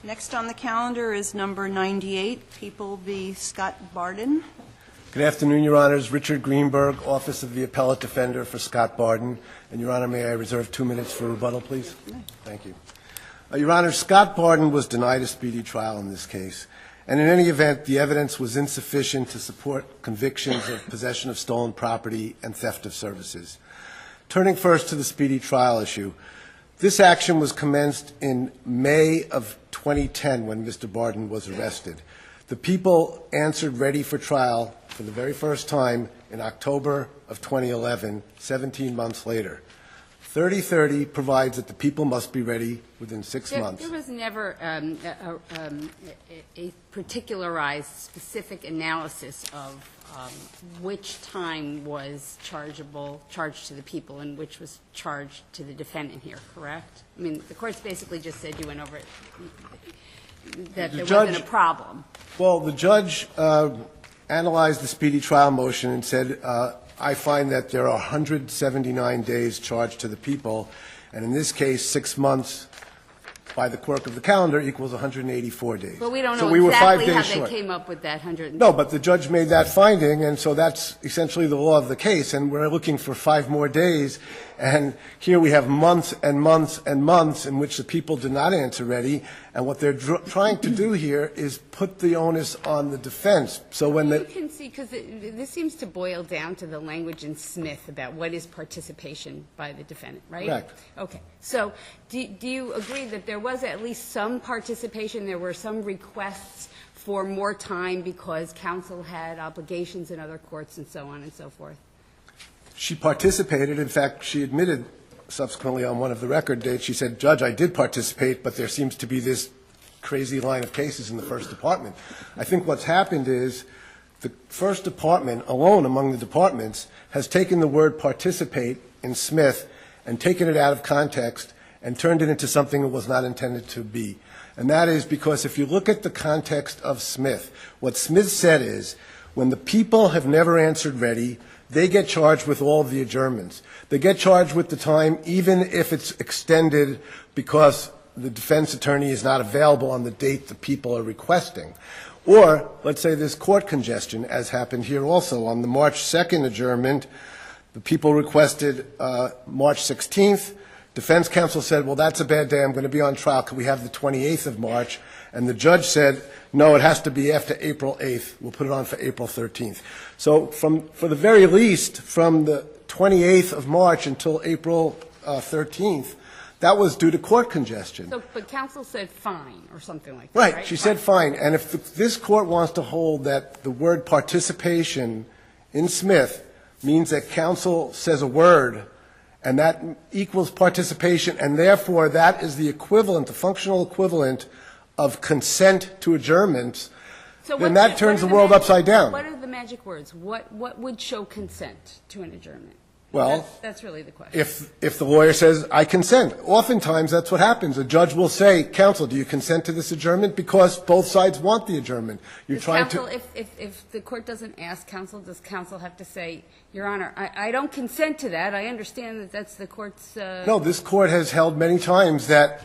Next on the calendar is number 98, People v. Scott Barden. Good afternoon, Your Honors. Richard Greenberg, Office of the Appellate Defender for Scott Barden. And, Your Honor, may I reserve 2 minutes for rebuttal, please? Thank you. Your Honor, Scott Barden was denied a speedy trial in this case. And in any event, the evidence was insufficient to support convictions of possession of stolen property and theft of services. Turning first to the speedy trial issue, this action was commenced in May of 2010 when Mr. Barden was arrested. The people answered ready for trial for the very first time in October of 2011, 17 months later. 3030 provides that the people must be ready within 6 months. There was never a particularized, specific analysis of which time was charged to the people and which was charged to the defendant here, correct? I mean, the courts basically just said you went over it, that there wasn't a problem. Well, the judge analyzed the speedy trial motion and said, I find that there are 179 days charged to the people, and in this case, 6 months by the quirk of the calendar equals 184 days. But we don't know so we were 5 exactly days how short. They came up with that 100. No, but the judge made that finding, and so that's essentially the law of the case, and we're looking for 5 more days. And here we have months and months and months in which the people did not answer ready, and what they're trying to do here is put the onus on the defense. So when You can see, because this seems to boil down to the language in Smith about what is participation by the defendant, right? Correct. Okay. So do you agree that there was at least some participation, there were some requests for more time because counsel had obligations in other courts and so on and so forth? She participated. In fact, she admitted subsequently on one of the record dates, she said, Judge, I did participate, but there seems to be this crazy line of cases in the first department. I think what's happened is the first department alone among the departments has taken the word participate in Smith and taken it out of context and turned it into something it was not intended to be. And that is because if you look at the context of Smith, what Smith said is when the people have never answered ready, they get charged with all of the adjournments. They get charged with the time even if it's extended because the defense attorney is not available on the date the people are requesting. Or, let's say there's court congestion, as happened here also. On the March 2nd adjournment, the people requested March 16th. Defense counsel said, well, that's a bad day. I'm going to be on trial. Could we have the 28th of March? And the judge said, no, it has to be after April 8th. We'll put it on for April 13th. So for the very least, from the 28th of March until April 13th, that was due to court congestion. So, but counsel said fine or something like that, right? Right, She said fine. And if this court wants to hold that the word participation in Smith means that counsel says a word and that equals participation, and therefore that is the equivalent, the functional equivalent of consent to adjournments, then that turns the world upside down. What are the magic words? What would show consent to an adjournment? Well, that's really the question. If the lawyer says, I consent, oftentimes that's what happens. A judge will say, counsel, do you consent to this adjournment? Because both sides want the adjournment. You're trying to. If the court doesn't ask counsel, does counsel have to say, Your Honor, I don't consent to that. I understand that that's the court's. No, this court has held many times that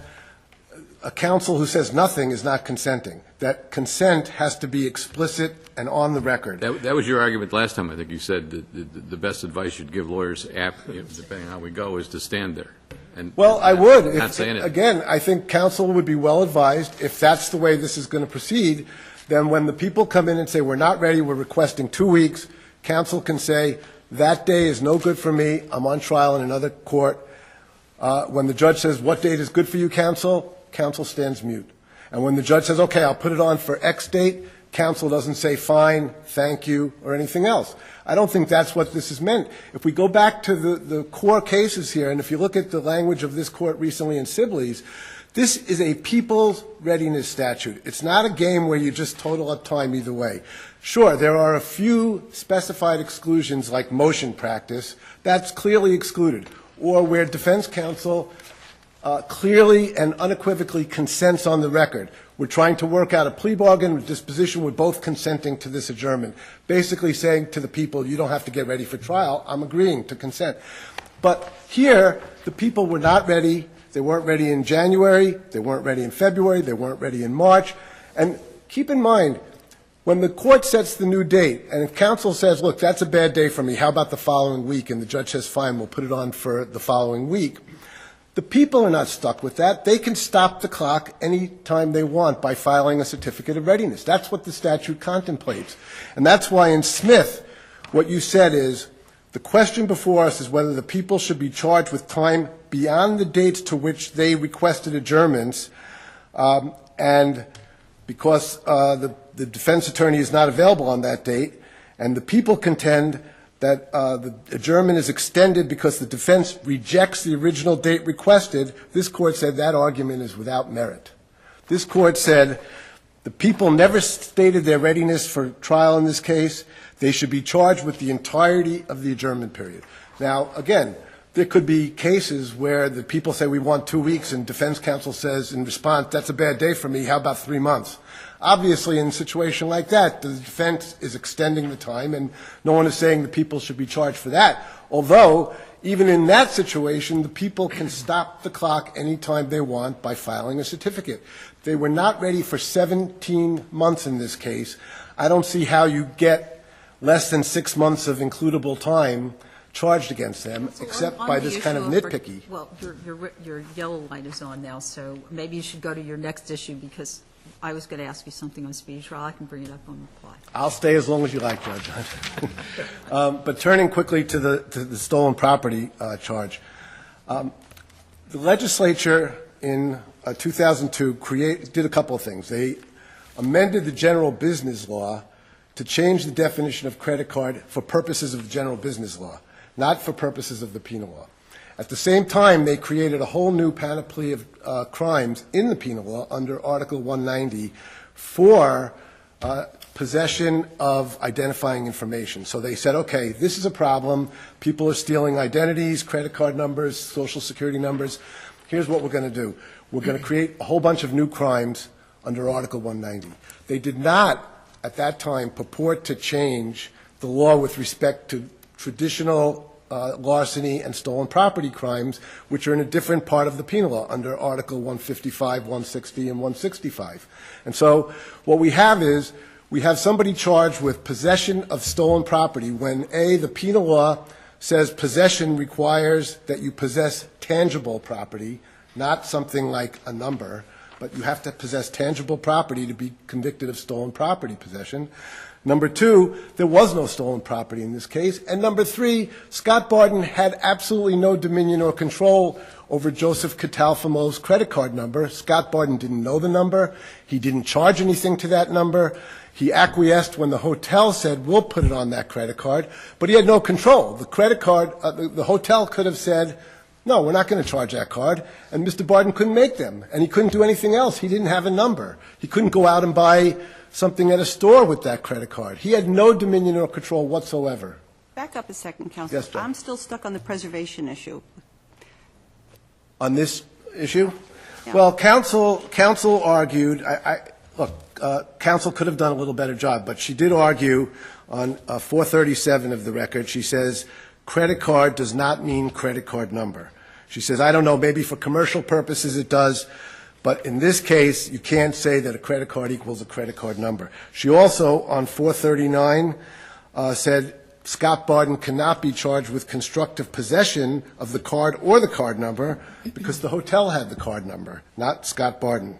a counsel who says nothing is not consenting, that consent has to be explicit and on the record. That was your argument last time. I think you said that the best advice you'd give lawyers, depending on how we go, is to stand there. And well, I would. Not saying it. Again, I think counsel would be well advised, if that's the way this is going to proceed, then when the people come in and say, we're not ready, we're requesting 2 weeks, counsel can say, that day is no good for me, I'm on trial in another court. When the judge says, what date is good for you, counsel stands mute. And when the judge says, okay, I'll put it on for X date, counsel doesn't say fine, thank you, or anything else. I don't think that's what this is meant. If we go back to the core cases here, and if you look at the language of this court recently in Sibley's, this is a people's readiness statute. It's not a game where you just total up time either way. Sure, there are a few specified exclusions like motion practice. That's clearly excluded. Or where defense counsel clearly and unequivocally consents on the record. We're trying to work out a plea bargain with disposition. We're both consenting to this adjournment, basically saying to the people, you don't have to get ready for trial. I'm agreeing to consent. But here, the people were not ready. They weren't ready in January, they weren't ready in February, they weren't ready in March. And keep in mind, when the court sets the new date, and if counsel says, look, that's a bad day for me, how about the following week? And the judge says, fine, we'll put it on for the following week. The people are not stuck with that. They can stop the clock any time they want by filing a certificate of readiness. That's what the statute contemplates. And that's why in Smith, what you said is, the question before us is whether the people should be charged with time beyond the dates to which they requested adjournments, and because the defense attorney is not available on that date, and the people contend that the adjournment is extended because the defense rejects the original date requested, this court said that argument is without merit. This court said the people never stated their readiness for trial in this case. They should be charged with the entirety of the adjournment period. Now, again, there could be cases where the people say we want 2 weeks and defense counsel says in response, that's a bad day for me, how about 3 months? Obviously, in a situation like that, the defense is extending the time, and no one is saying the people should be charged for that. Although, even in that situation, the people can stop the clock any time they want by filing a certificate. They were not ready for 17 months in this case. I don't see how you get less than 6 months of includable time charged against them, except by this kind of nitpicky. Well, your yellow light is on now, so maybe you should go to your next issue, because I was going to ask you something on speedy trial. I can bring it up on reply. I'll stay as long as you like, Judge. But turning quickly to the stolen property charge, the legislature in 2002 did a couple of things. They amended the general business law to change the definition of credit card for purposes of the general business law, not for purposes of the penal law. At the same time, they created a whole new panoply of crimes in the penal law under Article 190 for possession of identifying information. So they said, okay, this is a problem. People are stealing identities, credit card numbers, Social Security numbers. Here's what we're going to do. We're going to create a whole bunch of new crimes under Article 190. They did not, at that time, purport to change the law with respect to traditional larceny and stolen property crimes, which are in a different part of the penal law under Article 155, 160, and 165. And so what we have is we have somebody charged with possession of stolen property when, A, the penal law says possession requires that you possess tangible property, not something like a number, but you have to possess tangible property to be convicted of stolen property possession. Number two, there was no stolen property in this case. And number three, Scott Barden had absolutely no dominion or control over Joseph Catalfamo's credit card number. Scott Barden didn't know the number. He didn't charge anything to that number. He acquiesced when the hotel said, we'll put it on that credit card, but he had no control. The credit card, the hotel could have said, no, we're not going to charge that card, and Mr. Barden couldn't make them, and he couldn't do anything else. He didn't have a number. He couldn't go out and buy something at a store with that credit card. He had no dominion or control whatsoever. Back up a second, Counsel. Yes, Judge. I'm still stuck on the preservation issue. On this issue? Yeah. Well, counsel argued, counsel could have done a little better job, but she did argue on 437 of the record. She says, credit card does not mean credit card number. She says, I don't know, maybe for commercial purposes it does, but in this case, you can't say that a credit card equals a credit card number. She also, on 439, said Scott Barden cannot be charged with constructive possession of the card or the card number because the hotel had the card number, not Scott Barden.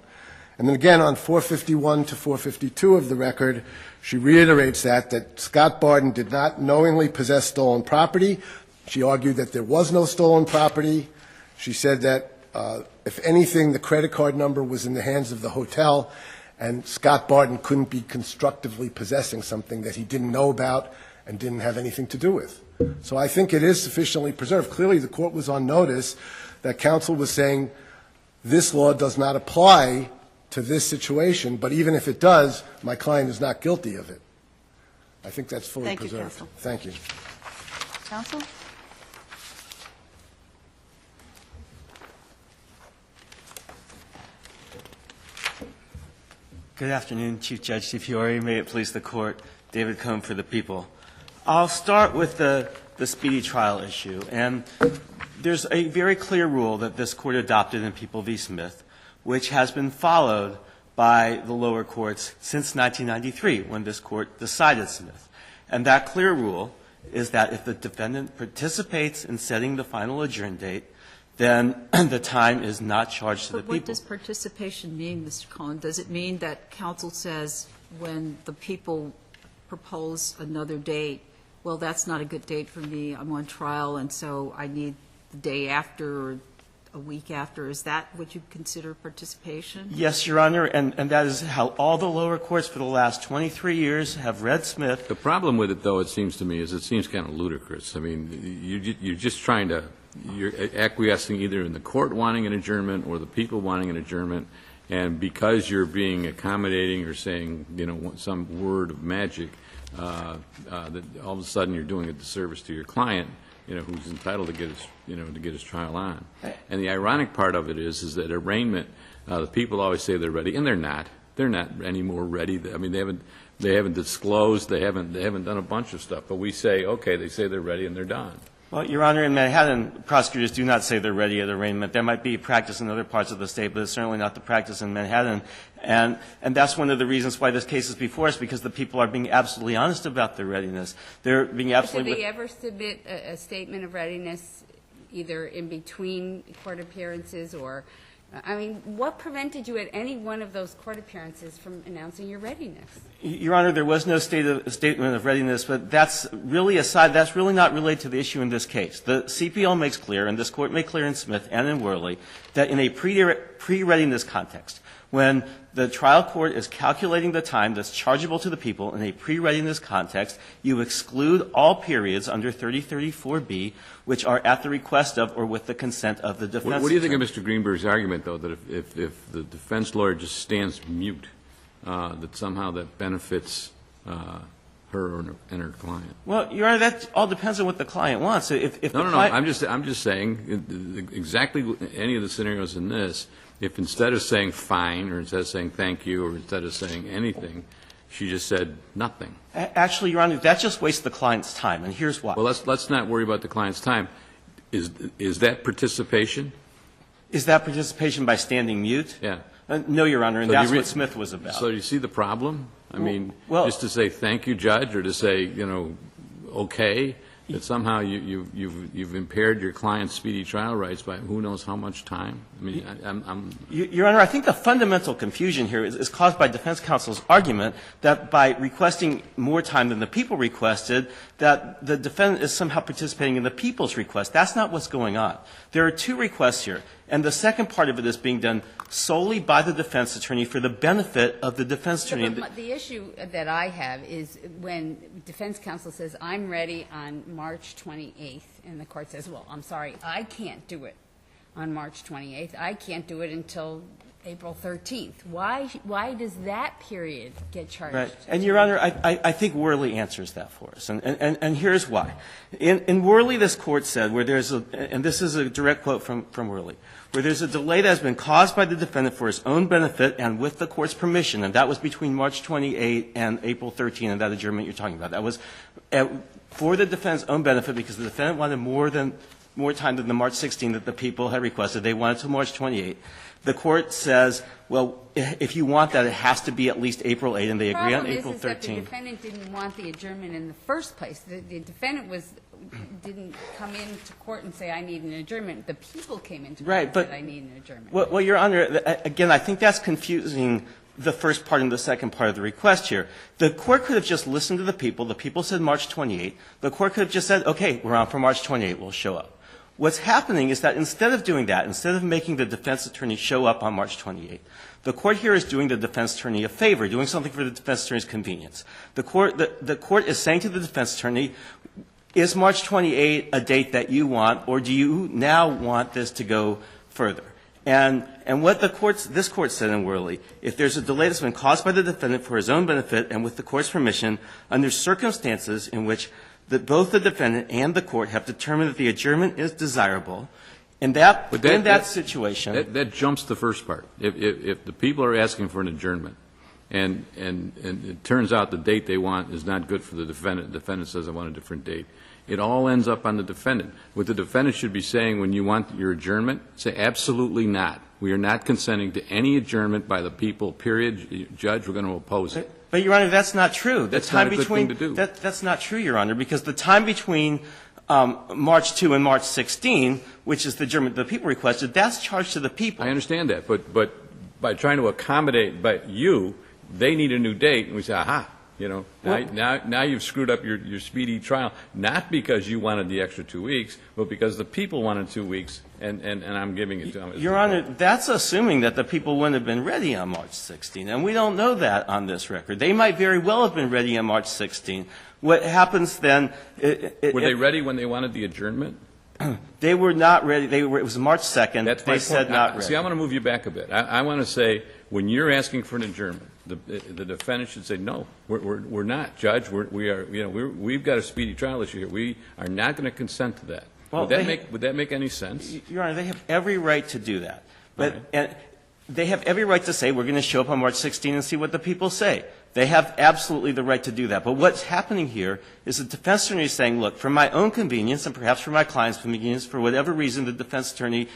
And then again, on 451 to 452 of the record, she reiterates that Scott Barden did not knowingly possess stolen property. She argued that there was no stolen property. She said that, if anything, the credit card number was in the hands of the hotel, and Scott Barden couldn't be constructively possessing something that he didn't know about and didn't have anything to do with. So I think it is sufficiently preserved. Clearly, the court was on notice that counsel was saying this law does not apply to this situation, but even if it does, my client is not guilty of it. I think that's fully preserved. Thank you, Thank you. Counsel? Good afternoon, Chief Judge DeFiore. May it please the Court. David Cohn for the people. I'll start with the speedy trial issue. And there's a very clear rule that this Court adopted in People v. Smith, which has been followed by the lower courts since 1993, when this Court decided Smith. And that clear rule is that if the defendant participates in setting the final adjourn date, then the time is not charged to the But people. what does participation mean, Mr. Cullen? Does it mean that counsel says when the people propose another date, well, that's not a good date for me, I'm on trial, and so I need the day after or a week after? Is that what you consider participation? Yes, Your Honor, and that is how all the lower courts for the last 23 years have read Smith. The problem with it, though, it seems to me, is it seems kind of ludicrous. I mean, you're just trying to, you're acquiescing either in the court wanting an adjournment or the people wanting an adjournment, and because you're being accommodating or saying, you know, some word of magic, that all of a sudden you're doing a disservice to your client, you know, who's entitled to get his, you know, to get his trial on. And the ironic part of it is that arraignment, the people always say they're ready, and they're not. They're not any more ready. I mean, they haven't disclosed, they haven't done a bunch of stuff. But we say, okay, they say they're ready, and they're done. Well, Your Honor, in Manhattan, prosecutors do not say they're ready at arraignment. There might be practice in other parts of the state, but it's certainly not the practice in Manhattan. And that's one of the reasons why this case is before us, because the people are being absolutely honest about their readiness. They're being absolutely. Did they ever submit a statement of readiness, either in between court appearances or, I mean, what prevented you at any one of those court appearances from announcing your readiness? Your Honor, there was no statement of readiness, but that's really aside. That's really not related to the issue in this case. The CPL makes clear, and this Court made clear in Smith and in Worley, that in a pre-readiness context, when the trial court is calculating the time that's chargeable to the people in a pre-readiness context, you exclude all periods under 3034B which are at the request of or with the consent of the defense. What do you think of Mr. Greenberg's argument, though, that if the defense lawyer just stands mute, that somehow that benefits her and her client? Well, Your Honor, that all depends on what the client wants. No. I'm just saying exactly any of the scenarios in this. If instead of saying fine, or instead of saying thank you, or instead of saying anything, she just said nothing. Actually, Your Honor, that just wastes the client's time, and here's why. Well, let's not worry about the client's time. Is that participation? Is that participation by standing mute? Yeah. No, Your Honor, and So that's what Smith was about. So you see the problem? I mean, well, just to say thank you, Judge, or to say, you know, okay, that somehow you've impaired your client's speedy trial rights by who knows how much time? I mean, Your Honor, I think the fundamental confusion here is caused by defense counsel's argument that by requesting more time than the people requested, that the defendant is somehow participating in the people's request. That's not what's going on. There are two requests here, and the second part of it is being done solely by the defense attorney for the benefit of the defense attorney. But the issue that I have is when defense counsel says, I'm ready on March 28th, and the court says, well, I'm sorry, I can't do it on March 28th. I can't do it until April 13th. Why does that period get charged? Right. And, Your Honor, I think Worley answers that for us, and here's why. In Worley, this Court said, where there's a, and this is a direct quote from Worley, where there's a delay that has been caused by the defendant for his own benefit and with the Court's permission, and that was between March 28 and April 13, and that adjournment you're talking about. That was for the defendant's own benefit because the defendant wanted more time than the March 16 that the people had requested. They wanted to March 28. The Court says, well, if you want that, it has to be at least April 8, and they agree on April 13. The problem is that the defendant didn't want the adjournment in the first place. The defendant didn't come into court and say, I need an adjournment. The people came into court and said, I need an adjournment. Well, Your Honor, again, I think that's confusing the first part and the second part of the request here. The Court could have just listened to the people. The people said March 28. The Court could have just said, okay, we're on for March 28. We'll show up. What's happening is that instead of doing that, instead of making the defense attorney show up on March 28, the Court here is doing the defense attorney a favor, doing something for the defense attorney's convenience. The Court is saying to the defense attorney, is March 28 a date that you want, or do you now want this to go further? And what this Court said in Worley, if there's a delay that's been caused by the defendant for his own benefit and with the Court's permission, under circumstances in which both the defendant and the Court have determined that the adjournment is desirable, in that situation. That jumps the first part. If the people are asking for an adjournment, and it turns out the date they want is not good for the defendant says, I want a different date, It all ends up on the defendant. What the defendant should be saying when you want your adjournment, say absolutely not. We are not consenting to any adjournment by the people, period. Judge, we're going to oppose it. But, Your Honor, that's not true. That's not a good thing to do. That's not true, Your Honor, because the time between March 2 and March 16, which is the adjournment the people requested, that's charged to the people. I understand that, but by trying to accommodate they need a new date, and we say, aha, now you've screwed up your speedy trial, not because you wanted the extra 2 weeks, but because the people wanted 2 weeks, and I'm giving it to them. Your Honor, that's assuming that the people wouldn't have been ready on March 16, and we don't know that on this record. They might very well have been ready on March 16. What happens then? Were they ready when they wanted the adjournment? They were not ready. It was March 2nd. That's my they said point. not ready. See, I want to move you back a bit. I want to say, when you're asking for an adjournment, the defendant should say, no, we're not, Judge. We've got a speedy trial issue here. We are not going to consent to that. Well, would that make any sense? Your Honor, they have every right to do that. But Right. and they have every right to say, we're going to show up on March 16 and see what the people say. They have absolutely the right to do that. But what's happening here is the defense attorney is saying, look, for my own convenience and perhaps for my client's convenience, for whatever reason, the defense attorney,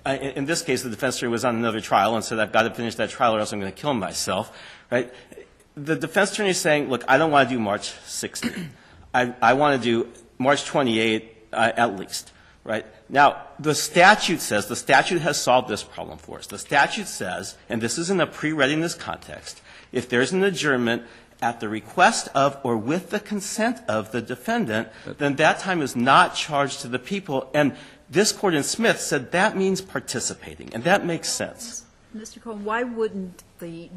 in this case, the defense attorney was on another trial and said, I've got to finish that trial or else I'm going to kill myself, right? The defense attorney is saying, look, I don't want to do March 16. I want to do March 28 at least, right? Now, the statute says, the statute has solved this problem for us. The statute says, and this is in a pre-readiness context, if there's an adjournment at the request of or with the consent of the defendant, then that time is not charged to the people. And this Court in Smith said that means participating, and that makes sense. Mr. Cohen, why wouldn't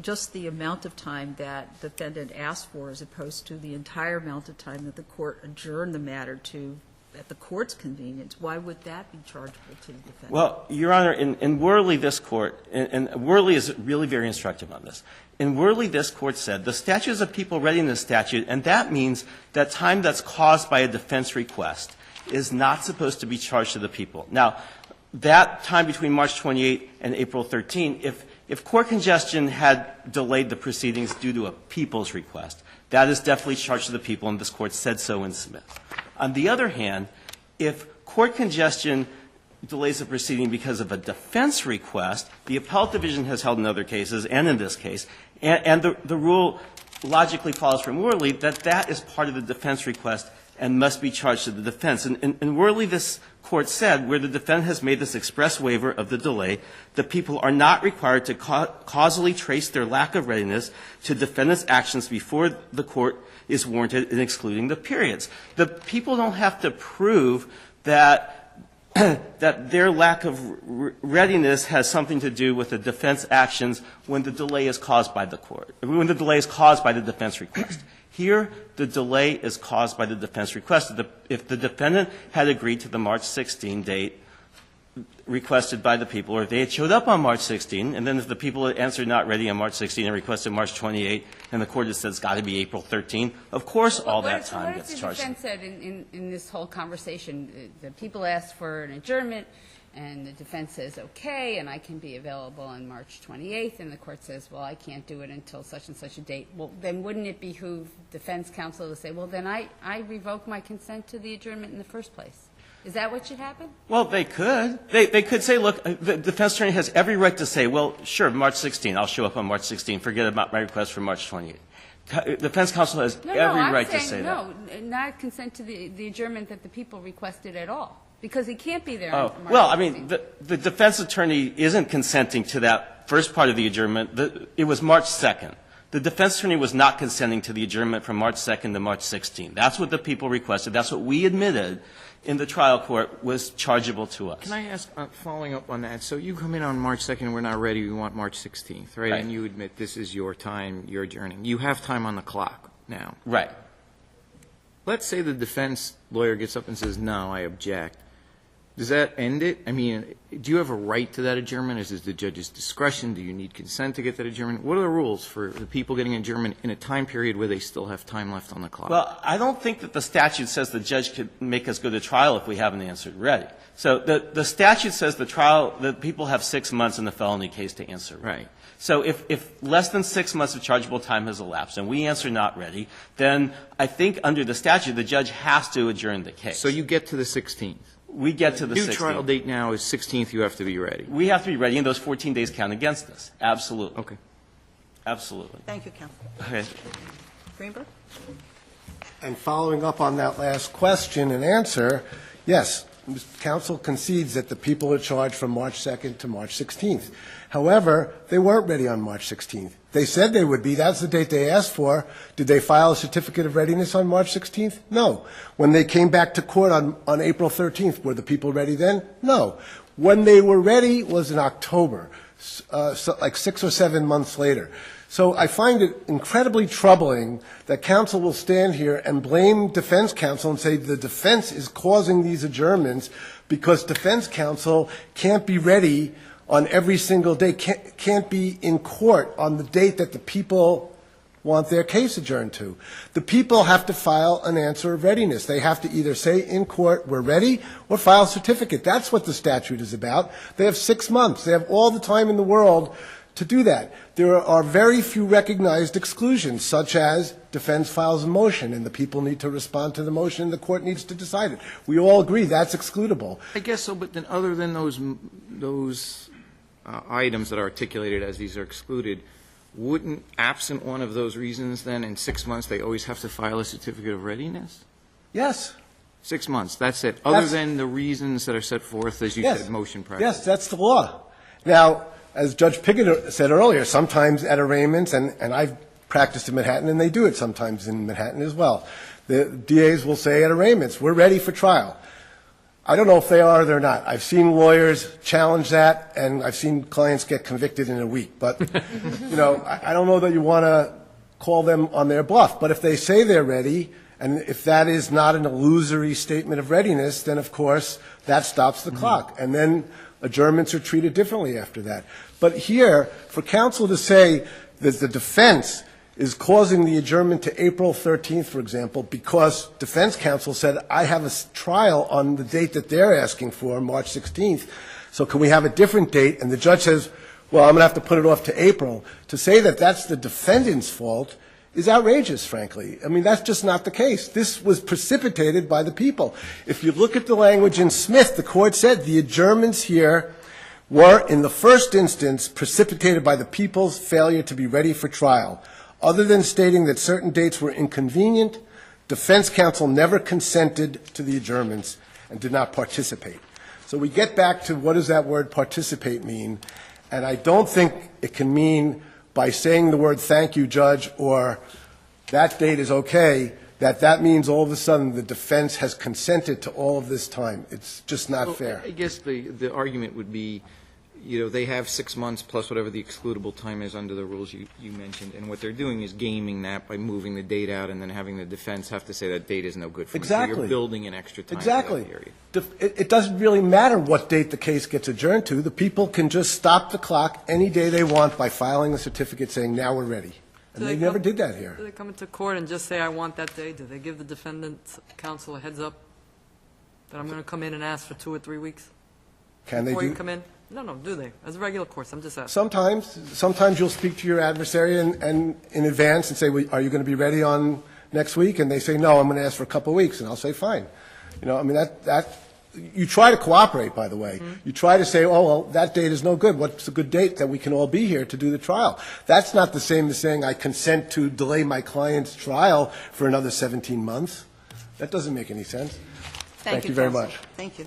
just the amount of time that defendant asked for, as opposed to the entire amount of time that the Court adjourned the matter to at the Court's convenience, why would that be chargeable to the defendant? Well, Your Honor, in Worley, this Court, and Worley is really very instructive on this. In Worley, this Court said the statute is a people readiness statute, and that means that time that's caused by a defense request is not supposed to be charged to the people. Now, that time between March 28 and April 13, if court congestion had delayed the proceedings due to a people's request, that is definitely charged to the people, and this Court said so in Smith. On the other hand, if court congestion delays the proceeding because of a defense request, the appellate division has held in other cases and in this case, and the rule logically follows from Worley that that is part of the defense request and must be charged to the defense. And in Worley, this Court said where the defendant has made this express waiver of the delay, the people are not required to causally trace their lack of readiness to defendant's actions before the Court is warranted in excluding the periods. The people don't have to prove that that their lack of readiness has something to do with the defense actions when the delay is caused by the court, when the delay is caused by the defense request. Here, the delay is caused by the defense request. If the defendant had agreed to the March 16 date requested by the people, or if they had showed up on March 16, and then if the people had answered not ready on March 16 and requested March 28, and the court had said it's got to be April 13, of course all that time gets charged. What if the defense said in this whole conversation, the people asked for an adjournment, and the defense says, okay, and I can be available on March 28th, and the court says, well, I can't do it until such and such a date. Well, then wouldn't it behoove defense counsel to say, well, then I revoke my consent to the adjournment in the first place? Is that what should happen? Well, they could. They could say, look, the defense attorney has every right to say, well, sure, March 16, I'll show up on March 16, forget about my request for March 28. Defense counsel has every right to say that. No, not consent to the adjournment that the people requested at all. Because he can't be there on March 16. Well, I mean, the defense attorney isn't consenting to that first part of the adjournment. It was March 2nd. The defense attorney was not consenting to the adjournment from March 2nd to March 16. That's what the people requested. That's what we admitted in the trial court was chargeable to us. Can I ask, following up on that, so you come in on March 2nd, we're not ready, we want March 16th, right? And you admit this is your time, you're adjourning. You have time on the clock now. Right. Let's say the defense lawyer gets up and says, no, I object. Does that end it? I mean, do you have a right to that adjournment? Is it the judge's discretion? Do you need consent to get that adjournment? What are the rules for the people getting adjournment in a time period where they still have time left on the clock? Well, I don't think that the statute says the judge could make us go to trial if we haven't answered ready. So the statute says the people have 6 months in the felony case to answer ready. Right. So if less than 6 months of chargeable time has elapsed and we answer not ready, then I think under the statute, the judge has to adjourn the case. So you get to the 16th. We get to the 16th. New trial date now is 16th. You have to be ready. We have to be ready, and those 14 days count against us. Absolutely. Okay. Absolutely. Thank you, Counsel. Okay. Greenberg? And following up on that last question and answer, yes, counsel concedes that the people are charged from March 2nd to March 16th. However, they weren't ready on March 16th. They said they would be. That's the date they asked for. Did they file a certificate of readiness on March 16th? No. When they came back to court on April 13th, were the people ready then? No. When they were ready was in October, like 6 or 7 months later. So I find it incredibly troubling that counsel will stand here and blame defense counsel and say the defense is causing these adjournments because defense counsel can't be ready on every single day, can't be in court on the date that the people want their case adjourned to. The people have to file an answer of readiness. They have to either say in court, we're ready, or file a certificate. That's what the statute is about. They have 6 months. They have all the time in the world to do that. There are very few recognized exclusions, such as defense files a motion and the people need to respond to the motion and the court needs to decide it. We all agree that's excludable. I guess so, but then other than those items that are articulated as these are excluded, wouldn't, absent one of those reasons, then in 6 months they always have to file a certificate of readiness? Yes. 6 months, that's it. Other than the reasons that are set forth, as you said, motion practice. Yes, that's the law. Now, as Judge Pickett said earlier, sometimes at arraignments, and I've practiced in Manhattan, and they do it sometimes in Manhattan as well, the DAs will say at arraignments, we're ready for trial. I don't know if they are or they're not. I've seen lawyers challenge that, and I've seen clients get convicted in a week. But, you know, I don't know that you want to call them on their bluff. But if they say they're ready, and if that is not an illusory statement of readiness, then, of course, that stops the clock. And then adjournments are treated differently after that. But here, for counsel to say that the defense is causing the adjournment to April 13th, for example, because defense counsel said, I have a trial on the date that they're asking for, March 16th, so can we have a different date? And the judge says, well, I'm going to have to put it off to April. To say that that's the defendant's fault is outrageous, frankly. I mean, that's just not the case. This was precipitated by the people. If you look at the language in Smith, the court said the adjournments here were, in the first instance, precipitated by the people's failure to be ready for trial. Other than stating that certain dates were inconvenient, defense counsel never consented to the adjournments and did not participate. So we get back to what does that word participate mean, and I don't think it can mean by saying the word thank you, Judge, or that date is okay, that means all of a sudden the defense has consented to all of this time. It's just not fair. I guess the argument would be, you know, they have 6 months plus whatever the excludable time is under the rules you mentioned, and what they're doing is gaming that by moving the date out and then having the defense have to say that date is no good for me. Exactly. So you're building an extra time Exactly. for that period. It doesn't really matter what date the case gets adjourned to. The people can just stop the clock any day they want by filing a certificate saying, now we're ready. And they never did that here. Do they come into court and just say, I want that day? Do they give the defendant's counsel a heads up that I'm going to come in and ask for 2 or 3 weeks? Can they Before do? you come in? No, do they? As a regular course, I'm just asking. Sometimes you'll speak to your adversary and in advance and say, well, are you going to be ready on next week? And they say, no, I'm going to ask for a couple of weeks. And I'll say, fine. You know, I mean, you try to cooperate, by the way. You try to say, oh, well, that date is no good. What's a good date that we can all be here to do the trial? That's not the same as saying I consent to delay my client's trial for another 17 months. That doesn't make any sense. Thank you very much. Thank you.